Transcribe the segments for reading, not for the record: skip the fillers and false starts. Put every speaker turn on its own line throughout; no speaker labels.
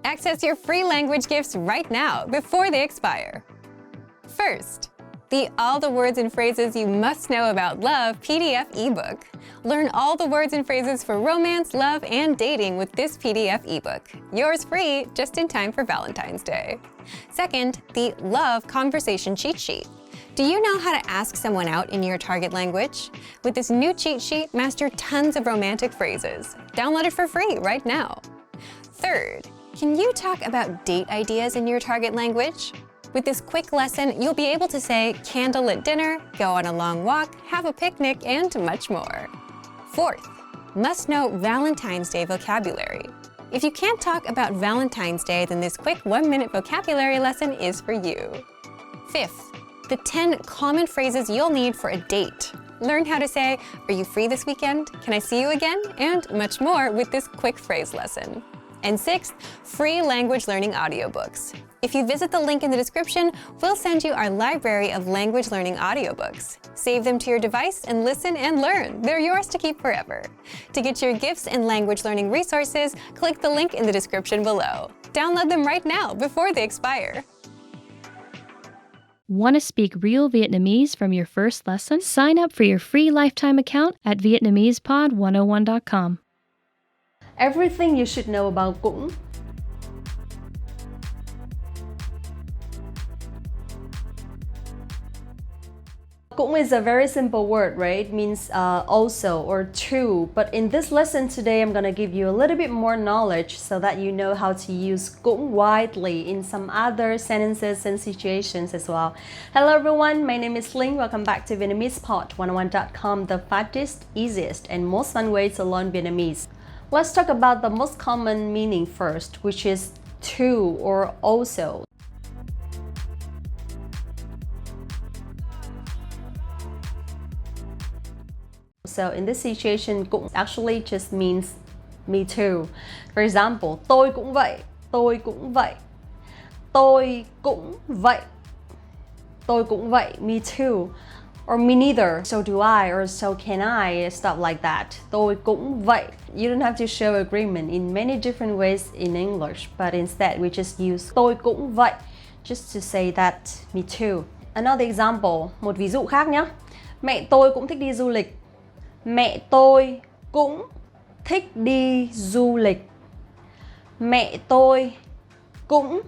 Access your free language gifts right now before they expire. First, the All the Words and Phrases You Must Know About Love PDF ebook. Learn all the words and phrases for romance, love, and dating with this PDF ebook. Yours free, just in time for Valentine's Day. Second, the Love Conversation Cheat Sheet. Do you know how to ask someone out in your target language? With this new cheat sheet, master tons of romantic phrases. Download it for free right now. Third, can you talk about date ideas in your target language? With this quick lesson, you'll be able to say candlelit dinner, go on a long walk, have a picnic, and much more. Fourth, must know Valentine's Day vocabulary. If you can't talk about Valentine's Day, then this quick 1-minute vocabulary lesson is for you. Fifth, the 10 common phrases you'll need for a date. Learn how to say, "Are you free this weekend? Can I see you again?" and much more with this quick phrase lesson. And sixth, free language learning audiobooks. If you visit the link in the description, we'll send you our library of language learning audiobooks. Save them to your device and listen and learn. They're yours to keep forever. To get your gifts and language learning resources, click the link in the description below. Download them right now before they expire.
Want to speak real Vietnamese from your first lesson? Sign up for your free lifetime account at Vietnamesepod101.com.
Everything you should know about cũng. Cũng is a very simple word, right? It means also or too. But in this lesson today, I'm gonna give you a little bit more knowledge so that you know how to use cũng widely in some other sentences and situations as well. Hello everyone, my name is Linh. Welcome back to Vietnamesepod101.com, the fastest, easiest, and most fun way to learn Vietnamese. Let's talk about the most common meaning first, which is to or also. So in this situation, cũng actually just means me too. For example, tôi cũng vậy, tôi cũng vậy, tôi cũng vậy, tôi cũng vậy, me too. Or me neither, so do I, or so can I, stuff like that. Tôi cũng vậy. You don't have to show agreement in many different ways in English, but instead we just use tôi cũng vậy, just to say that me too. Another example, một ví dụ khác nhé. Mẹ tôi cũng thích đi du lịch. Mẹ tôi cũng thích đi du lịch. Mẹ tôi cũng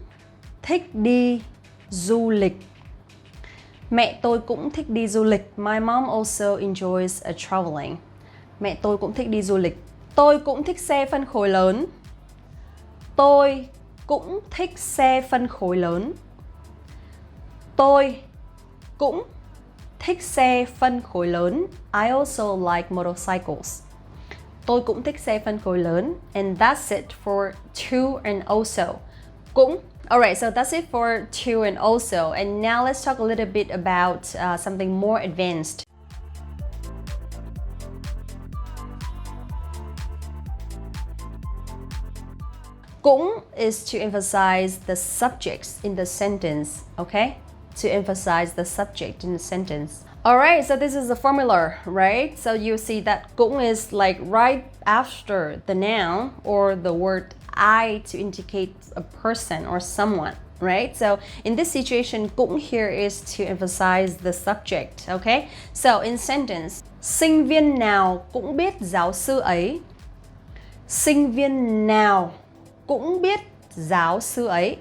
thích đi du lịch. Mẹ tôi cũng thích đi du lịch. My mom also enjoys traveling. Mẹ tôi cũng thích đi du lịch. Tôi cũng thích xe phân khối lớn. Tôi cũng thích xe phân khối lớn. Tôi cũng thích xe phân khối lớn. I also like motorcycles. Tôi cũng thích xe phân khối lớn. And that's it for to and also. Cũng. Alright, so that's it for to and also. And now let's talk a little bit about something more advanced. Cũng is to emphasize the subjects in the sentence, okay? To emphasize the subject in the sentence. Alright, so this is the formula, right? So you see that cũng is like right after the noun or the word I to indicate a person or someone, right? So in this situation, cũng here is to emphasize the subject, okay? So in sentence, sinh viên nào cũng biết giáo sư ấy. Sinh viên nào cũng biết giáo sư ấy.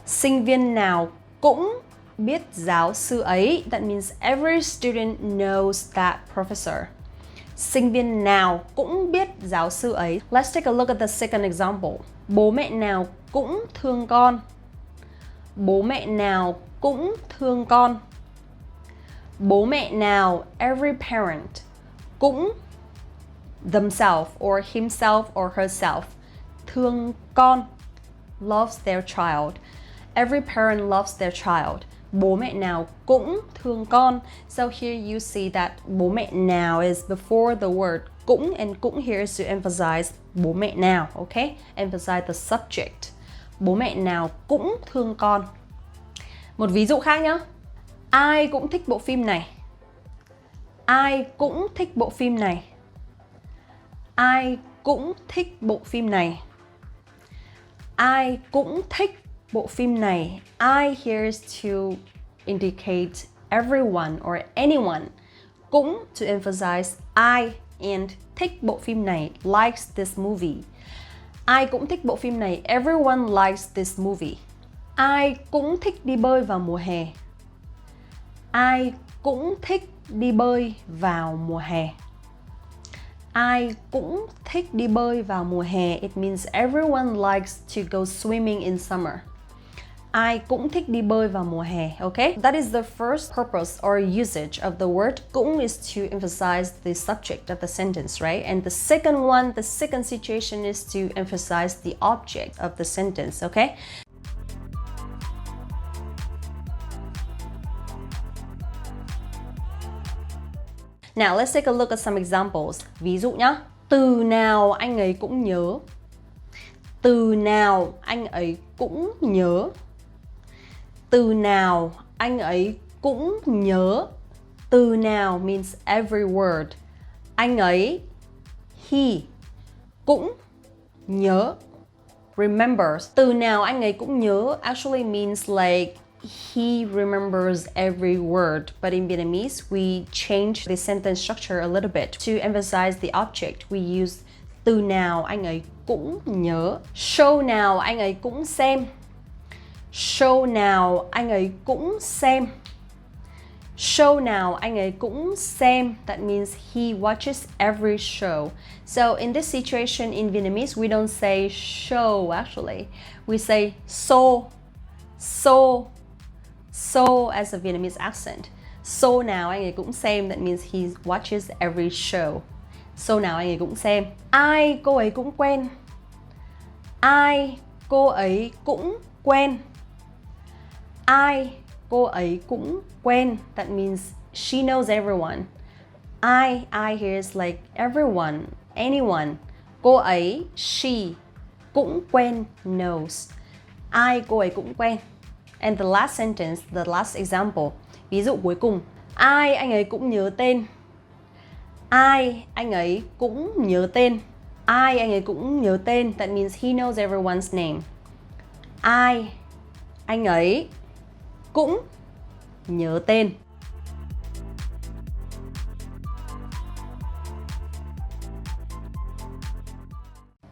Sinh viên nào cũng biết giáo sư ấy. That means every student knows that professor. Sinh viên nào cũng biết giáo sư ấy. Let's take a look at the second example. Bố mẹ nào cũng thương con. Bố mẹ nào cũng thương con. Bố mẹ nào, every parent, cũng themselves or himself or herself, thương con, loves their child. Every parent loves their child. Bố mẹ nào cũng thương con. So here you see that bố mẹ nào is before the word cũng, and cũng here is to emphasize bố mẹ nào, okay? Emphasize the subject. Bố mẹ nào cũng thương con. Một ví dụ khác nhé. Ai cũng thích bộ phim này. Ai cũng thích bộ phim này. Ai cũng thích bộ phim này. Ai cũng thích bộ phim này. I here is to indicate everyone or anyone. Cũng to emphasize I and thích bộ phim này, likes this movie. Ai cũng thích bộ phim này. Everyone likes this movie. Ai cũng thích đi bơi vào mùa hè. Ai cũng thích đi bơi vào mùa hè. Ai cũng thích đi bơi vào mùa hè. It means everyone likes to go swimming in summer. Ai cũng thích đi bơi vào mùa hè, okay? That is the first purpose or usage of the word cũng is to emphasize the subject of the sentence, right? And the second one, the second situation is to emphasize the object of the sentence, okay? Now, let's take a look at some examples. Ví dụ nhá. Từ nào anh ấy cũng nhớ. Từ nào anh ấy cũng nhớ. Từ nào anh ấy cũng nhớ. Từ nào means every word. Anh ấy, he, cũng nhớ, remembers. Từ nào anh ấy cũng nhớ actually means like he remembers every word. But in Vietnamese, we change the sentence structure a little bit. To emphasize the object, we use từ nào anh ấy cũng nhớ. Show nào anh ấy cũng xem. Show nào anh ấy cũng xem. Show nào anh ấy cũng xem. That means he watches every show. So in this situation in Vietnamese, we don't say show actually. We say so as a Vietnamese accent. So nào anh ấy cũng xem. That means he watches every show. So nào anh ấy cũng xem. Ai cô ấy cũng quen. Ai cô ấy cũng quen. Ai cô ấy cũng quen. That means she knows everyone. I here is like everyone, anyone. Cô ấy, she, cũng quen, knows. Ai cô ấy cũng quen. And the last sentence, the last example. Ví dụ cuối cùng. Ai anh ấy cũng nhớ tên. Ai anh ấy cũng nhớ tên. Ai anh ấy cũng nhớ tên. That means he knows everyone's name. Ai anh ấy cũng nhớ tên.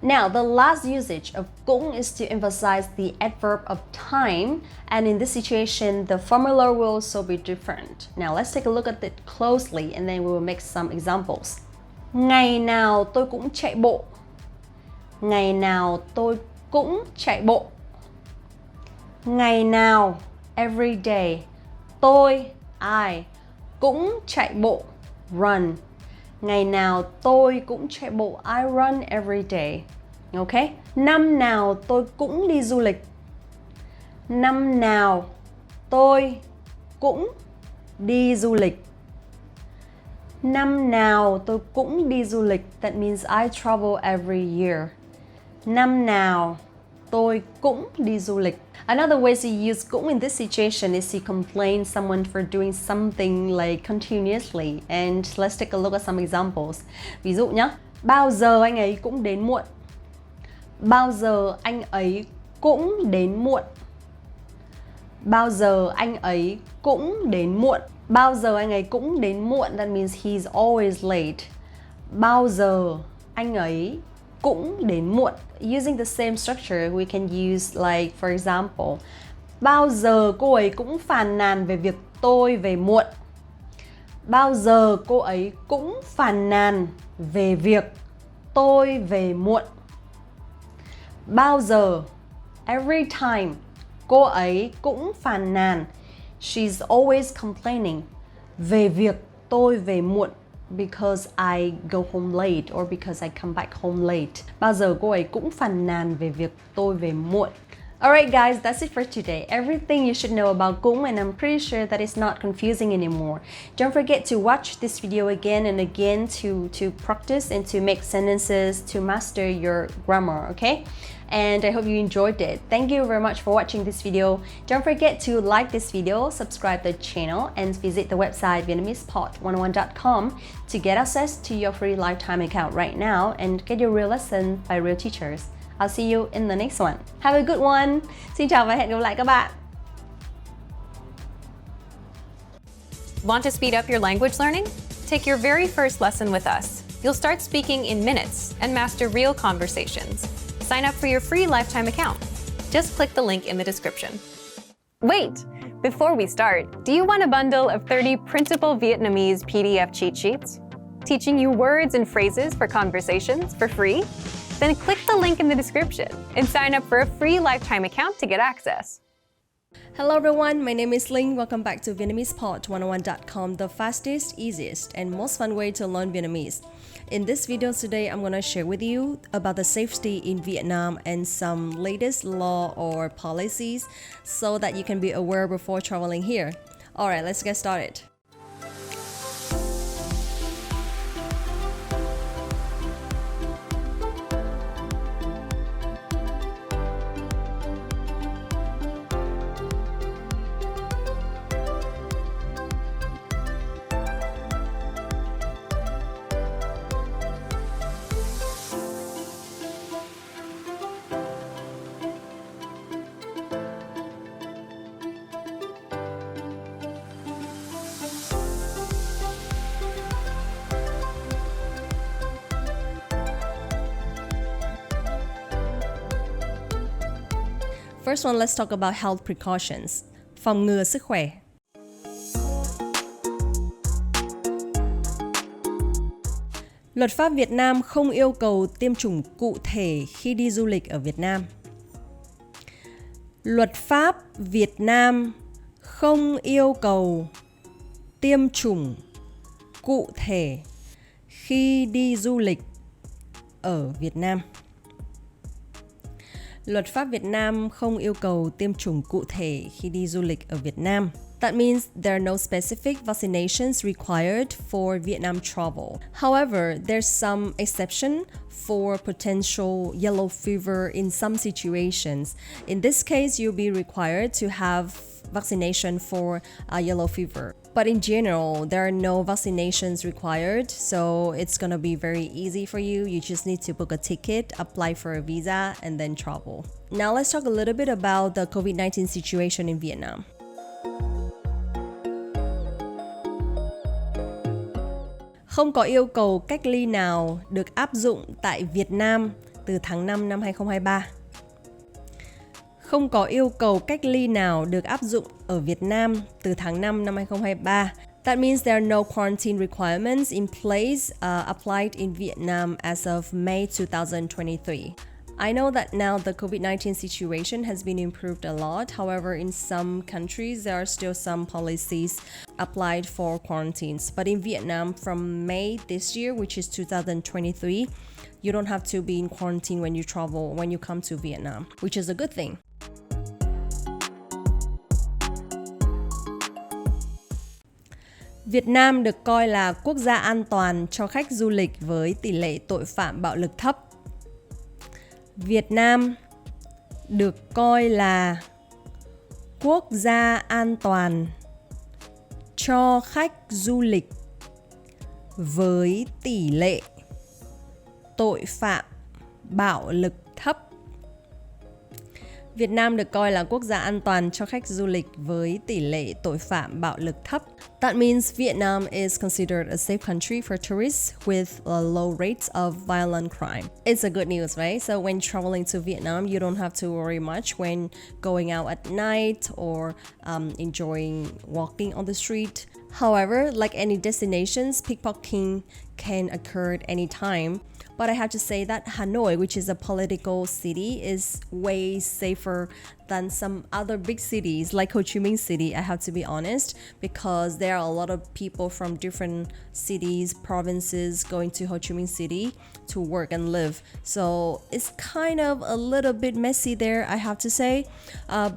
Now, the last usage of cũng is to emphasize the adverb of time, and in this situation, the formula will also be different. Now, let's take a look at it closely, and then we will make some examples. Ngày nào tôi cũng chạy bộ. Ngày nào tôi cũng chạy bộ. Ngày nào, every day. Tôi, I, cũng chạy bộ, run. Ngày nào tôi cũng chạy bộ. I run every day. Okay? Năm nào tôi cũng đi du lịch. Năm nào tôi cũng đi du lịch. Năm nào tôi cũng đi du lịch. That means I travel every year. Năm nào tôi cũng đi du lịch. Another way to use cũng in this situation is to complain someone for doing something like continuously. And let's take a look at some examples. Ví dụ nhé. Bao giờ anh ấy cũng đến muộn. Bao giờ anh ấy cũng đến muộn. Bao giờ anh ấy cũng đến muộn. Bao giờ anh ấy cũng đến muộn. That means he's always late. Bao giờ anh ấy cũng đến muộn. Using the same structure, we can use like, for example, bao giờ cô ấy cũng phàn nàn về việc tôi về muộn. Bao giờ cô ấy cũng phàn nàn về việc tôi về muộn. Bao giờ, every time, cô ấy cũng phàn nàn. She's always complaining về việc tôi về muộn. Because I go home late or because I come back home late. Bao giờ cô ấy cũng phàn nàn về việc tôi về muộn. Alright guys, that's it for today. Everything you should know about cũng, and I'm pretty sure that it's not confusing anymore. Don't forget to watch this video again and again to practice and to make sentences to master your grammar, okay? And I hope you enjoyed it. Thank you very much for watching this video. Don't forget to like this video, subscribe the channel, and visit the website VietnamesePod101.com to get access to your free lifetime account right now and get your real lesson by real teachers. I'll see you in the next one. Have a good one. Xin chào và hẹn gặp lại các bạn.
Want to speed up your language learning? Take your very first lesson with us. You'll start speaking in minutes and master real conversations. Sign up for your free lifetime account. Just click the link in the description. Wait! Before we start, do you want a bundle of 30 printable Vietnamese PDF cheat sheets? Teaching you words and phrases for conversations for free? Then click the link in the description and sign up for a free lifetime account to get access.
Hello everyone, my name is Linh. Welcome back to VietnamesePod101.com, the fastest, easiest, and most fun way to learn Vietnamese. In this video today, I'm going to share with you about the safety in Vietnam and some latest law or policies so that you can be aware before traveling here. Alright, let's get started. First one, let's talk about health precautions. Phòng ngừa sức khỏe. Luật pháp Việt Nam không yêu cầu tiêm chủng cụ thể khi đi du lịch ở Việt Nam. Luật pháp Việt Nam không yêu cầu tiêm chủng cụ thể khi đi du lịch ở Việt Nam. Luật pháp Việt Nam không yêu cầu tiêm chủng cụ thể khi đi du lịch ở Việt Nam. That means there are no specific vaccinations required for Vietnam travel. However, there's some exception for potential yellow fever in some situations. In this case, you'll be required to have vaccination for yellow fever. But in general, there are no vaccinations required, so it's gonna be very easy for you. You just need to book a ticket, apply for a visa, and then travel. Now let's talk a little bit about the COVID-19 situation in Vietnam. Không có yêu cầu cách ly nào được áp dụng tại Việt Nam từ tháng 5 năm 2023. Không có yêu cầu cách ly nào được áp dụng ở Việt Nam từ tháng 5 năm 2023. That means there are no quarantine requirements in place applied in Vietnam as of May 2023. I know that now the COVID-19 situation has been improved a lot. However, in some countries, there are still some policies applied for quarantines. But in Vietnam, from May this year, which is 2023, you don't have to be in quarantine when you travel, when you come to Vietnam, which is a good thing. Việt Nam được coi là quốc gia an toàn cho khách du lịch với tỷ lệ tội phạm bạo lực thấp. Việt Nam được coi là quốc gia an toàn cho khách du lịch với tỷ lệ tội phạm bạo lực thấp. Việt Nam được coi là quốc gia an toàn cho khách du lịch với tỷ lệ tội phạm bạo lực thấp. That means Vietnam is considered a safe country for tourists with low rates of violent crime. It's a good news, right? So when traveling to Vietnam, you don't have to worry much when going out at night or enjoying walking on the street. However, like any destinations, pickpocketing can occur at any time. But I have to say that Hanoi, which is a political city, is way safer than some other big cities like Ho Chi Minh City, I have to be honest, because there are a lot of people from different cities, provinces going to Ho Chi Minh City to work and live. So it's kind of a little bit messy there, I have to say,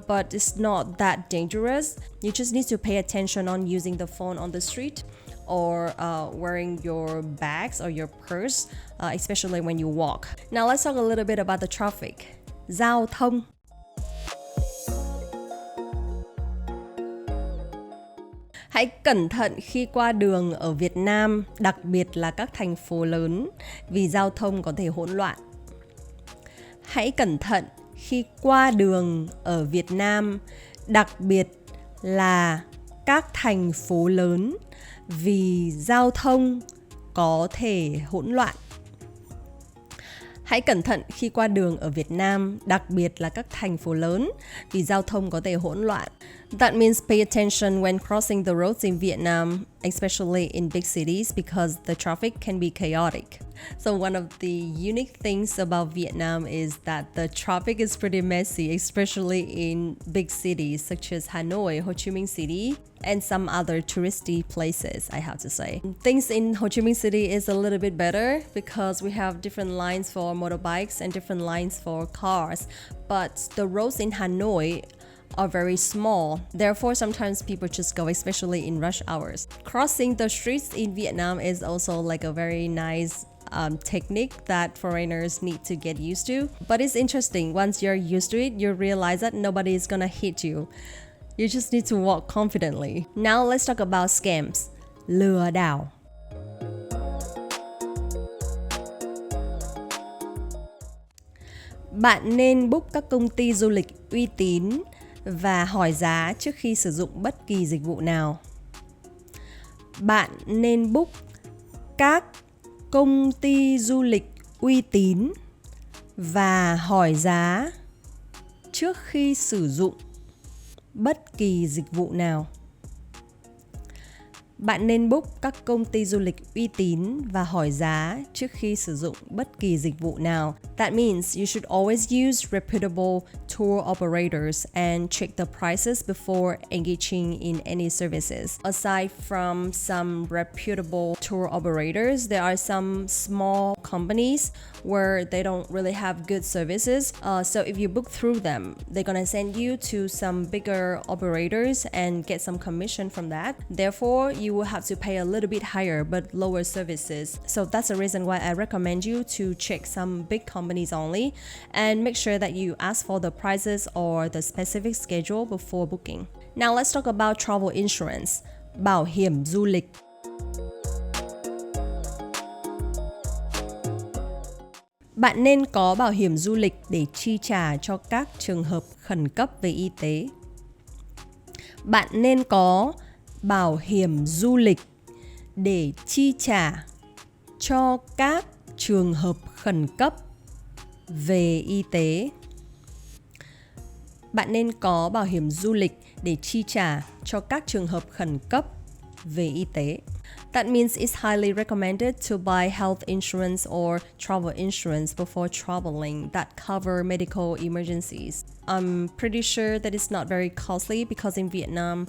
but it's not that dangerous. You just need to pay attention on using the phone on the street or wearing your bags or your purse, especially when you walk. Now let's talk a little bit about the traffic. Giao thông. Hãy cẩn thận khi qua đường ở Việt Nam, đặc biệt là các thành phố lớn, vì giao thông có thể hỗn loạn. Hãy cẩn thận khi qua đường ở Việt Nam, đặc biệt là các thành phố lớn vì giao thông có thể hỗn loạn. Hãy cẩn thận khi qua đường ở Việt Nam, đặc biệt là các thành phố lớn vì giao thông có thể hỗn loạn. That means pay attention when crossing the roads in Vietnam, especially in big cities, because the traffic can be chaotic. So one of the unique things about Vietnam is that the traffic is pretty messy, especially in big cities such as Hanoi, Ho Chi Minh City, and some other touristy places, I have to say. Things in Ho Chi Minh City is a little bit better because we have different lines for motorbikes and different lines for cars. But the roads in Hanoi are very small. Therefore, sometimes people just go, especially in rush hours. Crossing the streets in Vietnam is also like a very nice technique that foreigners need to get used to. But it's interesting. Once you're used to it, you realize that nobody is gonna hit you. You just need to walk confidently. Now let's talk about scams. Lừa đảo. Bạn nên book các công ty du lịch uy tín và hỏi giá trước khi sử dụng bất kỳ dịch vụ nào. Bạn nên book các công ty du lịch uy tín và hỏi giá trước khi sử dụng bất kỳ dịch vụ nào. Bạn nên book các công ty du lịch uy tín và hỏi giá trước khi sử dụng bất kỳ dịch vụ nào. That means you should always use reputable tour operators and check the prices before engaging in any services. Aside from some reputable tour operators, there are some small companies where they don't really have good services. So if you book through them, they're gonna send you to some bigger operators and get some commission from that. Therefore, you will have to pay a little bit higher but lower services. So that's the reason why I recommend you to check some big companies only and make sure that you ask for the prices or the specific schedule before booking. Now let's talk about travel insurance, bảo hiểm du lịch. Bạn nên có bảo hiểm du lịch để chi trả cho các trường hợp khẩn cấp về y tế. Bạn nên có bảo hiểm du lịch để chi trả cho các trường hợp khẩn cấp về y tế. Bạn nên có bảo hiểm du lịch để chi trả cho các trường hợp khẩn cấp về y tế. That means it's highly recommended to buy health insurance or travel insurance before traveling that cover medical emergencies. I'm pretty sure that it's not very costly because in Vietnam,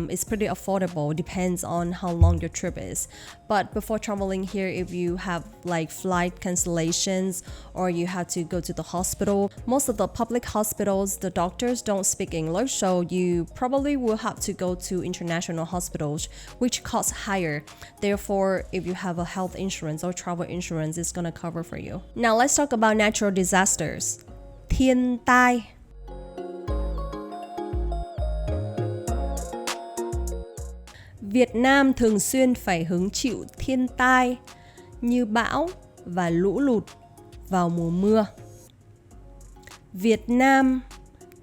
it's pretty affordable, depends on how long your trip is. But before traveling here, if you have like flight cancellations or you have to go to the hospital, most of the public hospitals, the doctors don't speak English, so you probably will have to go to international hospitals, which costs higher. Therefore, if you have a health insurance or travel insurance, it's gonna cover for you. Now let's talk about natural disasters. Thiên tai. Việt Nam thường xuyên phải hứng chịu thiên tai như bão và lũ lụt vào mùa mưa. Việt Nam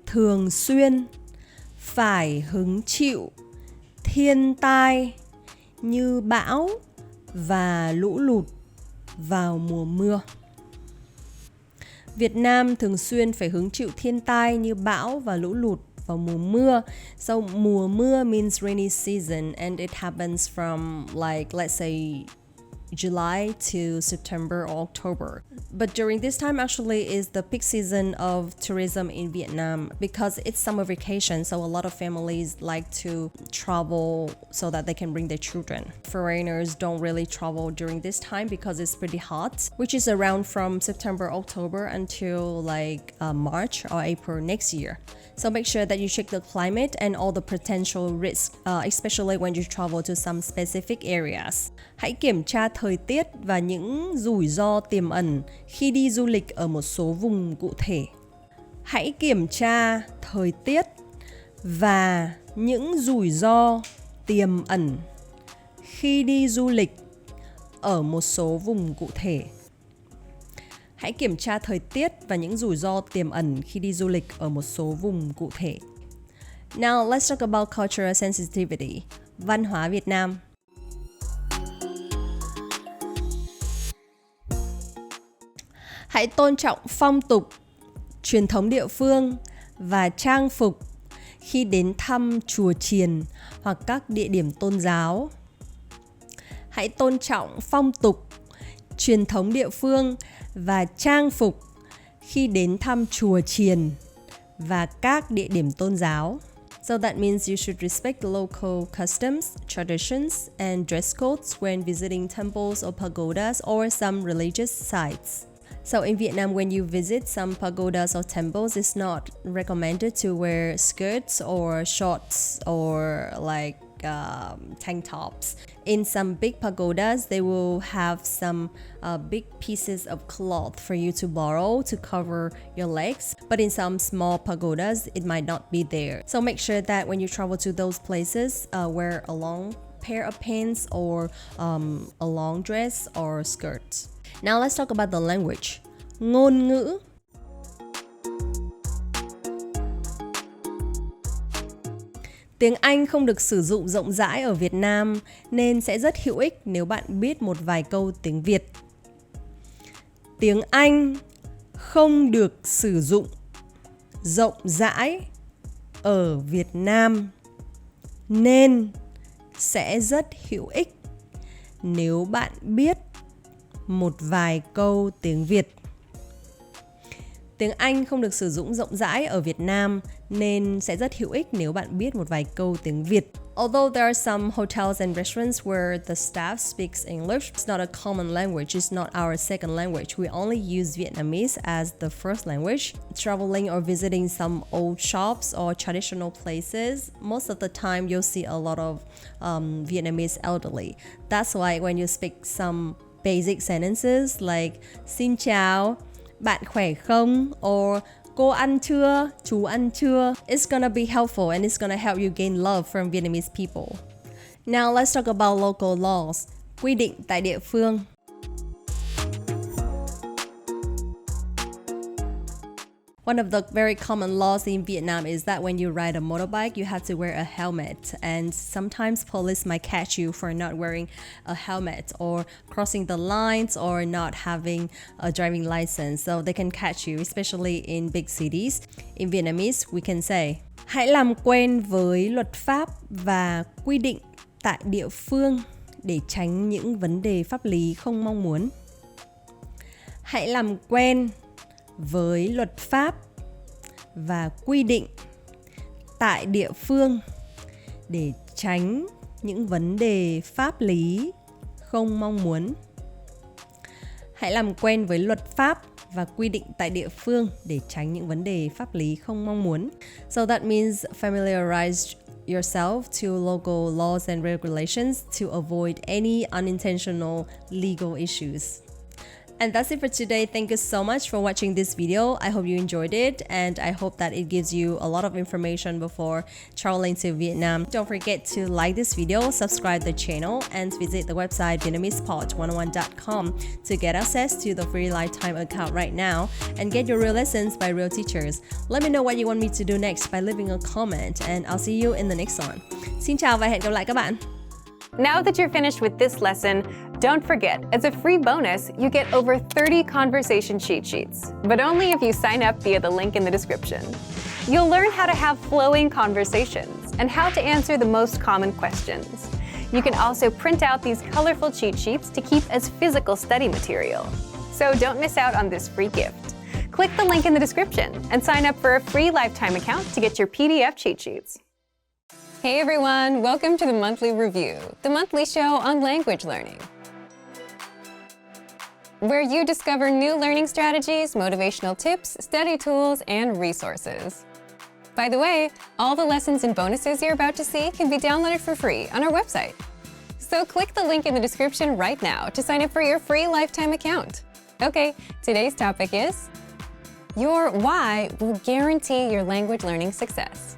thường xuyên phải hứng chịu thiên tai như bão và lũ lụt vào mùa mưa. Việt Nam thường xuyên phải hứng chịu thiên tai như bão và lũ lụt vào mùa mưa. So mùa mưa means rainy season and it happens from like, let's say, July to September or October. But during this time actually is the peak season of tourism in Vietnam because it's summer vacation, so a lot of families like to travel so that they can bring their children. Foreigners don't really travel during this time because it's pretty hot, which is around from September, October until like March or April next year. So make sure that you check the climate and all the potential risks, especially when you travel to some specific areas. Hãy kiểm tra thời tiết và những rủi ro tiềm ẩn khi đi du lịch ở một số vùng cụ thể. Hãy kiểm tra thời tiết và những rủi ro tiềm ẩn khi đi du lịch ở một số vùng cụ thể. Hãy kiểm tra thời tiết và những rủi ro tiềm ẩn khi đi du lịch ở một số vùng cụ thể. Now let's talk about cultural sensitivity. Văn hóa Việt Nam. Hãy tôn trọng phong tục, truyền thống địa phương và trang phục khi đến thăm chùa chiền hoặc các địa điểm tôn giáo. Hãy tôn trọng phong tục, truyền thống địa phương và trang phục khi đến thăm chùa chiền và các địa điểm tôn giáo. So that means you should respect the local customs, traditions, and dress codes when visiting temples or pagodas or some religious sites. So in Vietnam, when you visit some pagodas or temples, it's not recommended to wear skirts or shorts or like tank tops. In some big pagodas, they will have some big pieces of cloth for you to borrow to cover your legs. But in some small pagodas, it might not be there. So make sure that when you travel to those places, wear a long pair of pants or a long dress or skirt. Now let's talk about the language. Ngôn ngữ. Tiếng Anh không được sử dụng rộng rãi ở Việt Nam nên sẽ rất hữu ích nếu bạn biết một vài câu tiếng Việt. Tiếng Anh không được sử dụng rộng rãi ở Việt Nam nên sẽ rất hữu ích nếu bạn biết một vài câu tiếng Việt. Tiếng Anh không được sử dụng rộng rãi ở Việt Nam nên sẽ rất hữu ích nếu bạn biết một vài câu tiếng Việt. Although there are some hotels and restaurants where the staff speaks English, it's not a common language, it's not our second language. We only use Vietnamese as the first language. Traveling or visiting some old shops or traditional places, most of the time you'll see a lot of Vietnamese elderly. That's why when you speak some basic sentences like xin chào, bạn khỏe không, or cô ăn chưa, chú ăn chưa, it's gonna be helpful and it's gonna help you gain love from Vietnamese people. Now let's talk about local laws. Quy định tại địa phương. One of the very common laws in Vietnam is that when you ride a motorbike, you have to wear a helmet. And sometimes police might catch you for not wearing a helmet or crossing the lines or not having a driving license. So they can catch you, especially in big cities. In Vietnamese, we can say, hãy làm quen với luật pháp và quy định tại địa phương để tránh những vấn đề pháp lý không mong muốn. Hãy làm quen với luật pháp và quy định tại địa phương để tránh những vấn đề pháp lý không mong muốn. Hãy làm quen với luật pháp và quy định tại địa phương để tránh những vấn đề pháp lý không mong muốn. So that means familiarize yourself to local laws and regulations to avoid any unintentional legal issues. And that's it for today. Thank you so much for watching this video. I hope you enjoyed it and I hope that it gives you a lot of information before traveling to Vietnam. Don't forget to like this video, subscribe the channel, and visit the website VietnamesePod101.com to get access to the free lifetime account right now and get your real lessons by real teachers. Let me know what you want me to do next by leaving a comment and I'll see you in the next one. Xin chào và hẹn gặp lại các bạn.
Now that you're finished with this lesson, don't forget, as a free bonus, you get over 30 conversation cheat sheets, but only if you sign up via the link in the description. You'll learn how to have flowing conversations and how to answer the most common questions. You can also print out these colorful cheat sheets to keep as physical study material. So don't miss out on this free gift. Click the link in the description and sign up for a free lifetime account to get your PDF cheat sheets. Hey everyone, welcome to the Monthly Review, the monthly show on language learning, where you discover new learning strategies, motivational tips, study tools, and resources. By the way, all the lessons and bonuses you're about to see can be downloaded for free on our website. So click the link in the description right now to sign up for your free lifetime account. Okay, today's topic is your why will guarantee your language learning success.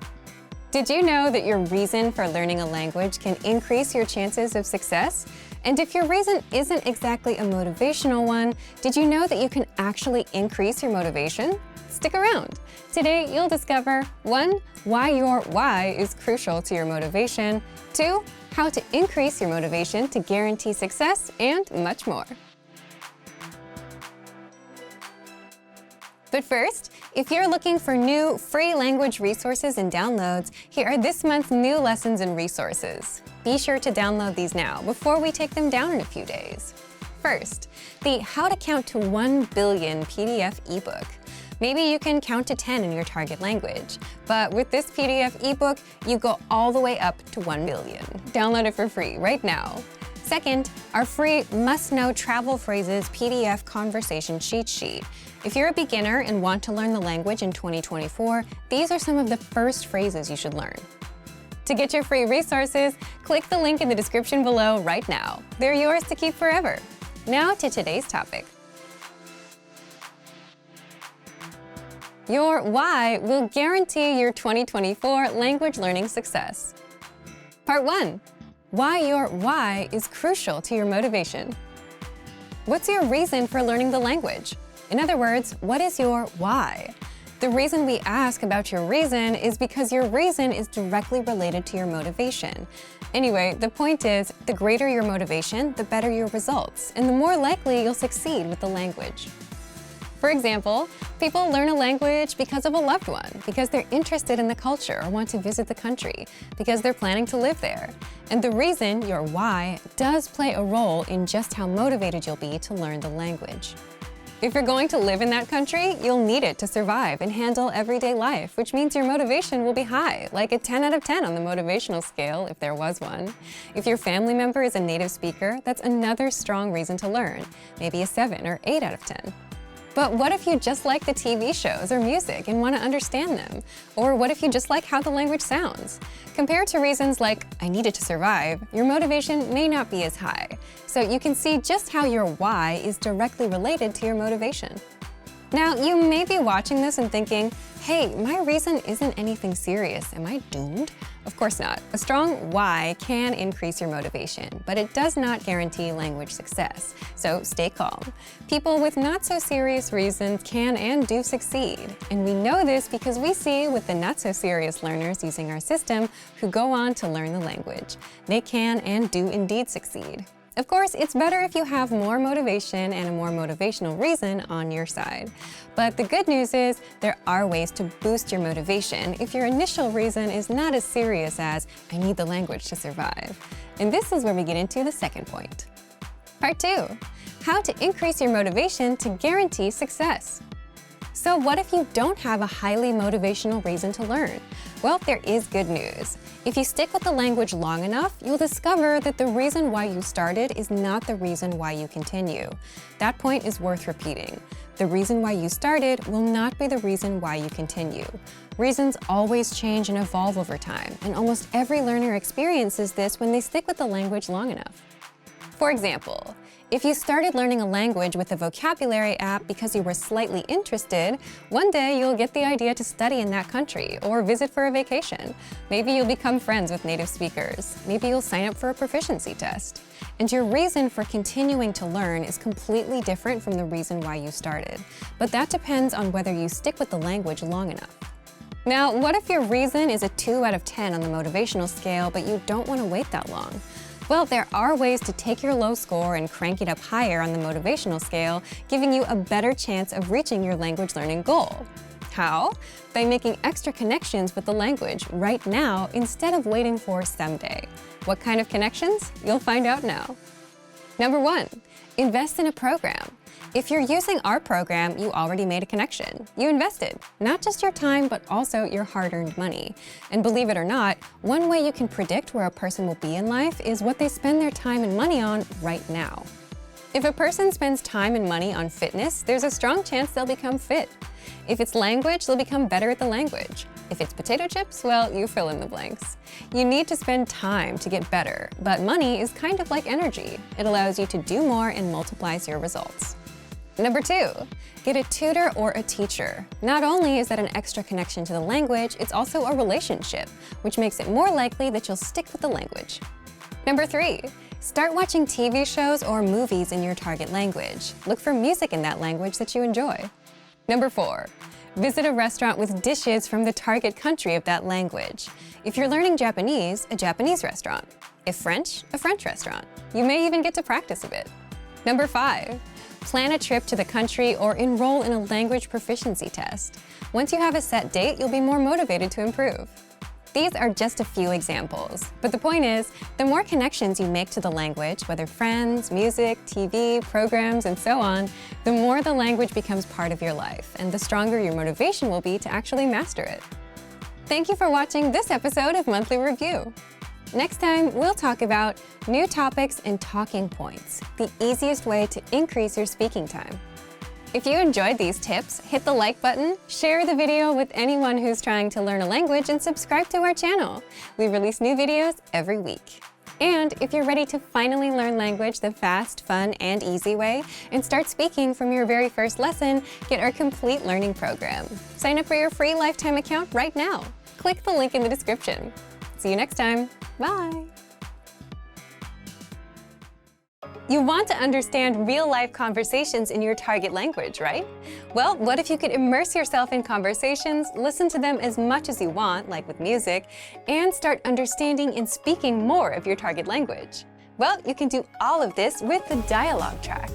Did you know that your reason for learning a language can increase your chances of success? And if your reason isn't exactly a motivational one, did you know that you can actually increase your motivation? Stick around. Today, you'll discover 1. Why your why is crucial to your motivation, 2. How to increase your motivation to guarantee success, and much more. But first, if you're looking for new free language resources and downloads, here are this month's new lessons and resources. Be sure to download these now before we take them down in a few days. First, the How to Count to 1 Billion PDF ebook. Maybe you can count to 10 in your target language, but with this PDF ebook, you go all the way up to 1 billion. Download it for free right now. Second, our free must-know travel phrases PDF conversation cheat sheet. If you're a beginner and want to learn the language in 2024, these are some of the first phrases you should learn. To get your free resources, click the link in the description below right now. They're yours to keep forever. Now to today's topic. Your why will guarantee your 2024 language learning success. Part 1. Why your why is crucial to your motivation. What's your reason for learning the language? In other words, what is your why? The reason we ask about your reason is because your reason is directly related to your motivation. Anyway, the point is, the greater your motivation, the better your results, and the more likely you'll succeed with the language. For example, people learn a language because of a loved one, because they're interested in the culture or want to visit the country, because they're planning to live there. And the reason, your why, does play a role in just how motivated you'll be to learn the language. If you're going to live in that country, you'll need it to survive and handle everyday life, which means your motivation will be high, like a 10 out of 10 on the motivational scale, if there was one. If your family member is a native speaker, that's another strong reason to learn, maybe a 7 or 8 out of 10. But what if you just like the TV shows or music and want to understand them? Or what if you just like how the language sounds? Compared to reasons like, I need it to survive, your motivation may not be as high. So you can see just how your why is directly related to your motivation. Now, you may be watching this and thinking, hey, my reason isn't anything serious. Am I doomed? Of course not. A strong why can increase your motivation, but it does not guarantee language success. So stay calm. People with not so serious reasons can and do succeed. And we know this because we see with the not so serious learners using our system who go on to learn the language. They can and do indeed succeed. Of course, it's better if you have more motivation and a more motivational reason on your side. But the good news is there are ways to boost your motivation if your initial reason is not as serious as, I need the language to survive. And this is where we get into the second point. Part 2. How to increase your motivation to guarantee success. So what if you don't have a highly motivational reason to learn? Well, there is good news. If you stick with the language long enough, you'll discover that the reason why you started is not the reason why you continue. That point is worth repeating. The reason why you started will not be the reason why you continue. Reasons always change and evolve over time, and almost every learner experiences this when they stick with the language long enough. For example, if you started learning a language with a vocabulary app because you were slightly interested, one day you'll get the idea to study in that country or visit for a vacation. Maybe you'll become friends with native speakers. Maybe you'll sign up for a proficiency test. And your reason for continuing to learn is completely different from the reason why you started. But that depends on whether you stick with the language long enough. Now, what if your reason is a 2 out of 10 on the motivational scale, but you don't want to wait that long? Well, there are ways to take your low score and crank it up higher on the motivational scale, giving you a better chance of reaching your language learning goal. How? By making extra connections with the language right now instead of waiting for someday. What kind of connections? You'll find out now. Number 1, invest in a program. If you're using our program, you already made a connection. You invested, not just your time, but also your hard-earned money. And believe it or not, one way you can predict where a person will be in life is what they spend their time and money on right now. If a person spends time and money on fitness, there's a strong chance they'll become fit. If it's language, they'll become better at the language. If it's potato chips, well, you fill in the blanks. You need to spend time to get better, but money is kind of like energy. It allows you to do more and multiplies your results. Number 2, get a tutor or a teacher. Not only is that an extra connection to the language, it's also a relationship, which makes it more likely that you'll stick with the language. Number 3, Start watching TV shows or movies in your target language. Look for music in that language that you enjoy. Number 4, visit a restaurant with dishes from the target country of that language. If you're learning Japanese, a Japanese restaurant. If French, a French restaurant. You may even get to practice a bit. Number 5, plan a trip to the country or enroll in a language proficiency test. Once you have a set date, you'll be more motivated to improve. These are just a few examples, but the point is, the more connections you make to the language, whether friends, music, TV, programs, and so on, the more the language becomes part of your life, and the stronger your motivation will be to actually master it. Thank you for watching this episode of Monthly Review. Next time, we'll talk about new topics and talking points, the easiest way to increase your speaking time. If you enjoyed these tips, hit the like button, share the video with anyone who's trying to learn a language, and subscribe to our channel. We release new videos every week. And if you're ready to finally learn language the fast, fun, and easy way, and start speaking from your very first lesson, get our complete learning program. Sign up for your free lifetime account right now. Click the link in the description. See you next time. Bye. You want to understand real-life conversations in your target language, right? Well, what if you could immerse yourself in conversations, listen to them as much as you want, like with music, and start understanding and speaking more of your target language? Well, you can do all of this with the dialogue track.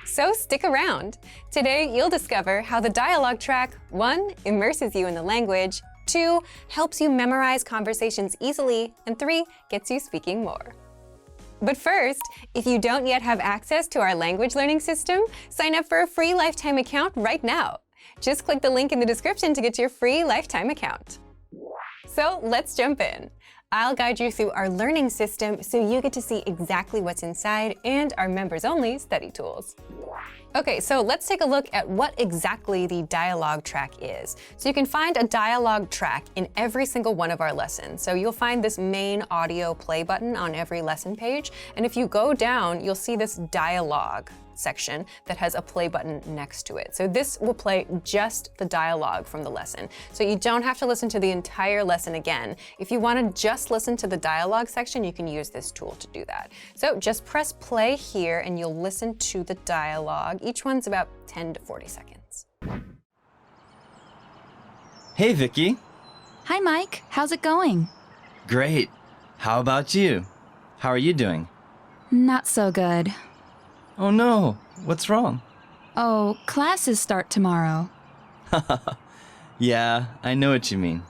So stick around. Today, you'll discover how the dialogue track 1. Immerses you in the language, 2. helps you memorize conversations easily, and 3. gets you speaking more. But first, if you don't yet have access to our language learning system, sign up for a free lifetime account right now. Just click the link in the description to get your free lifetime account. So let's jump in. I'll guide you through our learning system so you get to see exactly what's inside and our members-only study tools. Okay, so let's take a look at what exactly the dialogue track is. So you can find a dialogue track in every single one of our lessons. So you'll find this main audio play button on every lesson page. And if you go down, you'll see this dialogue section that has a play button next to it. So this will play just the dialogue from the lesson. So you don't have to listen to the entire lesson again. If you want to just listen to the dialogue section, you can use this tool to do that. So just press play here and you'll listen to the dialogue. Each one's about 10 to 40 seconds.
Hey, Vicky.
Hi, Mike. How's it going?
Great. How about you? How are you doing?
Not so good.
Oh no, what's wrong?
Oh, classes start tomorrow.
Yeah, I know what you mean.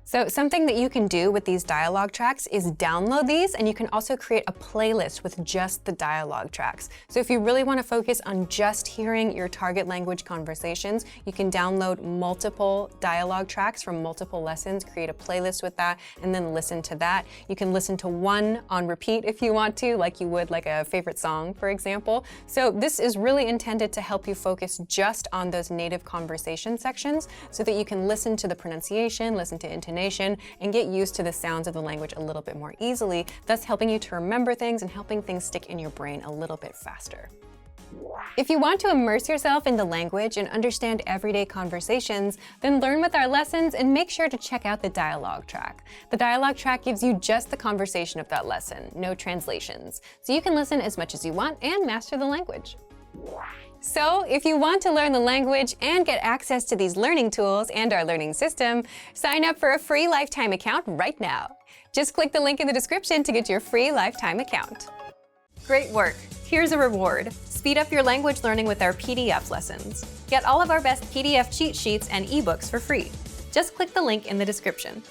So something that you can do with these dialogue tracks is download these, and you can also create a playlist with just the dialogue tracks. So if you really want to focus on just hearing your target language conversations, you can download multiple dialogue tracks from multiple lessons, create a playlist with that, and then listen to that. You can listen to one on repeat if you want to, like you would like a favorite song, for example. So this is really intended to help you focus just on those native conversation sections so that you can listen to the pronunciation, listen to intonation, and get used to the sounds of the language a little bit more easily, thus helping you to remember things and helping things stick in your brain a little bit faster. If you want to immerse yourself in the language and understand everyday conversations, then learn with our lessons and make sure to check out the dialogue track. The dialogue track gives you just the conversation of that lesson, no translations. So you can listen as much as you want and master the language. So, if you want to learn the language and get access to these learning tools and our learning system, sign up for a free lifetime account right now. Just click the link in the description to get your free lifetime account. Great work! Here's a reward. Speed up your language learning with our PDF lessons. Get all of our best PDF cheat sheets and ebooks for free. Just click the link in the description.